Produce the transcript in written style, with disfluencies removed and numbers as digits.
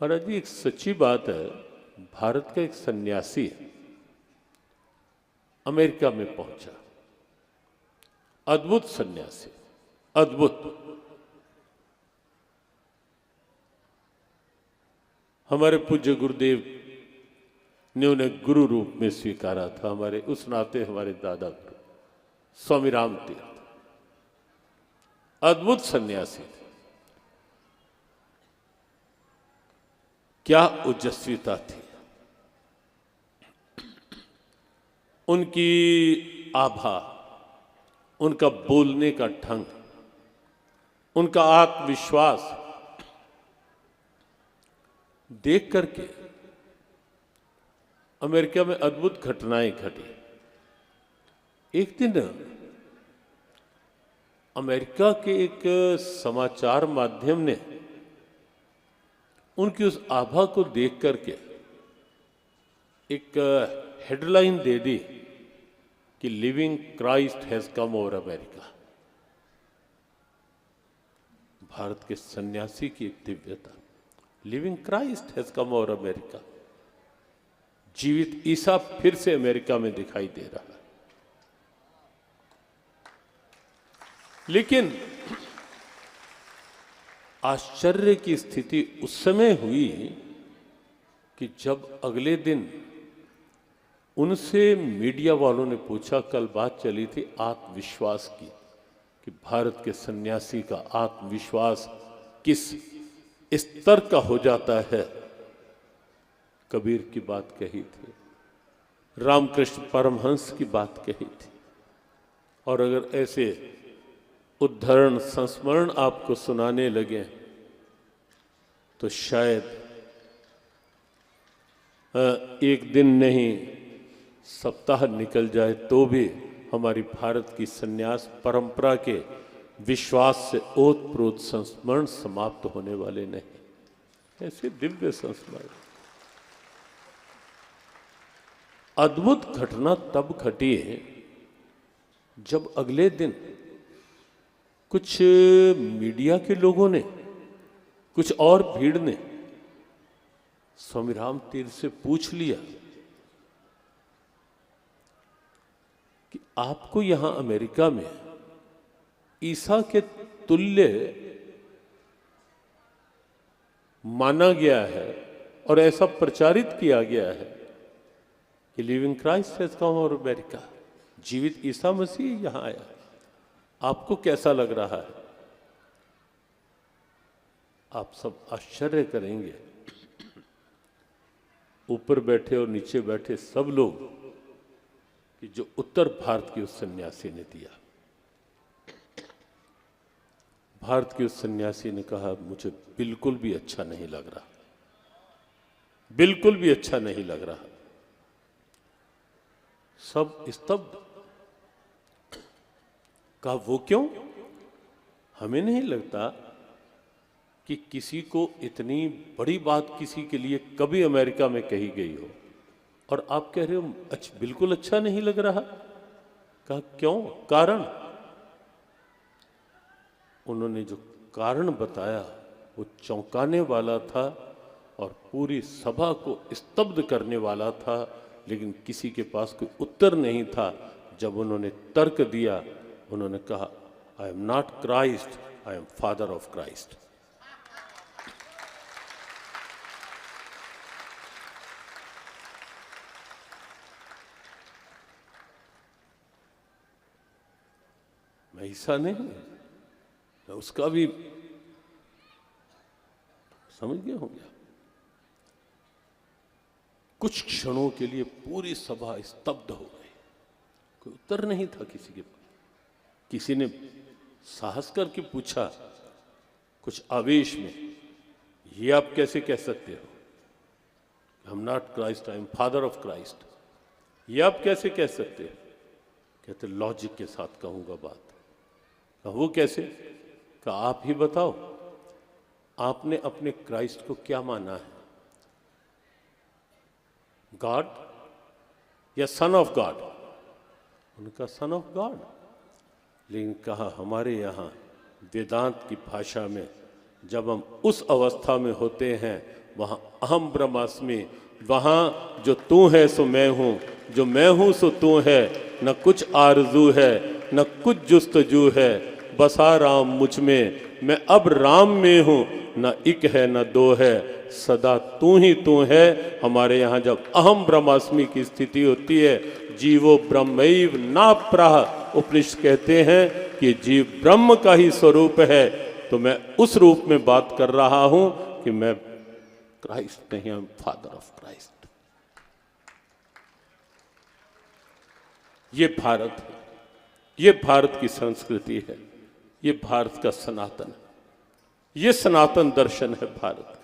महाराज जी, एक सच्ची बात है। भारत का एक सन्यासी अमेरिका में पहुंचा, अद्भुत सन्यासी, अद्भुत। हमारे पूज्य गुरुदेव ने उन्हें गुरु रूप में स्वीकारा था। हमारे उस नाते हमारे दादा गुरु स्वामी राम तीर्थ अद्भुत सन्यासी थे। क्या ओजस्विता थी उनकी, आभा, उनका बोलने का ढंग, उनका आत्मविश्वास देख करके अमेरिका में अद्भुत घटनाएं घटी। एक दिन अमेरिका के एक समाचार माध्यम ने उनकी उस आभा को देख करके एक हेडलाइन दे दी कि living Christ has come over America. Bharat के सन्यासी की एक दिव्यता, living Christ has come over America. जीवित ईसा फिर से अमेरिका में दिखाई दे रहा है। लेकिन आश्चर्य की स्थिति उस समय हुई कि जब अगले दिन उनसे मीडिया वालों ने पूछा, कल बात चली थी आत्मविश्वास की, कि भारत के सन्यासी का आत्मविश्वास किस स्तर का हो जाता है। कबीर की बात कही थी, रामकृष्ण परमहंस की बात कही थी। और अगर ऐसे उद्धरण संस्मरण आपको सुनाने लगे तो शायद एक दिन नहीं सप्ताह निकल जाए तो भी हमारी भारत की सन्यास परंपरा के विश्वास से ओतप्रोत संस्मरण समाप्त होने वाले नहीं। ऐसे दिव्य संस्मरण। अद्भुत घटना तब घटी है जब अगले दिन कुछ मीडिया के लोगों ने, कुछ और भीड़ ने स्वामी राम तीर्थ से पूछ लिया कि आपको यहां अमेरिका में ईसा के तुल्य माना गया है और ऐसा प्रचारित किया गया है कि living Christ has come over America, जीवित ईसा मसीह यहां आया, आपको कैसा लग रहा है? आप सब आश्चर्य करेंगे, ऊपर बैठे और नीचे बैठे सब लोग, कि जो उत्तर भारत की उस सन्यासी ने दिया। भारत के उस सन्यासी ने कहा, मुझे बिल्कुल भी अच्छा नहीं लग रहा, बिल्कुल भी अच्छा नहीं लग रहा। सब स्तब्ध। कहा, वो क्यों? हमें नहीं लगता कि किसी को इतनी बड़ी बात किसी के लिए कभी अमेरिका में कही गई हो, और आप कह रहे हो अच्छा, बिल्कुल अच्छा नहीं लग रहा। कहा, क्यों? कारण। उन्होंने जो कारण बताया वो चौंकाने वाला था और पूरी सभा को स्तब्ध करने वाला था, लेकिन किसी के पास कोई उत्तर नहीं था। जब उन्होंने तर्क दिया, उन्होंने कहा, I am not Christ, I am father of Christ. मैं ईसा नहीं, मैं उसका भी समझ गया हो गया। कुछ क्षणों के लिए पूरी सभा स्तब्ध हो गई, कोई उत्तर नहीं था किसी के पास। किसी ने साहस करके पूछा कुछ आवेश में, ये आप कैसे कह सकते हो? I am not Christ, I am father of Christ. ये आप कैसे कह सकते हो? कहते, लॉजिक के साथ कहूंगा बात। कहा, वो कैसे? कहा, आप ही बताओ, आपने अपने क्राइस्ट को क्या माना है? गॉड या सन ऑफ गॉड? उनका सन ऑफ गॉड। लेकिन कहा, हमारे यहाँ वेदांत की भाषा में जब हम उस अवस्था में होते हैं, वहाँ अहम ब्रह्मास्मि, वहाँ जो तू है सो मैं हूँ, जो मैं हूँ सो तू है, न कुछ आरजू है न कुछ जुस्तजू है, बसा राम मुझ में, मैं अब राम में हूँ, न एक है न दो है, सदा तू ही तू है। हमारे यहाँ जब अहम ब्रह्मास्मि की स्थिति होती है, जीवो ब्रह्मैव नाप्राह, उपनिषद कहते हैं कि जीव ब्रह्म का ही स्वरूप है। तो मैं उस रूप में बात कर रहा हूं कि मैं क्राइस्ट नहीं हूं, फादर ऑफ क्राइस्ट। ये भारत है, ये भारत की संस्कृति है, ये भारत का सनातन है, ये सनातन दर्शन है भारत।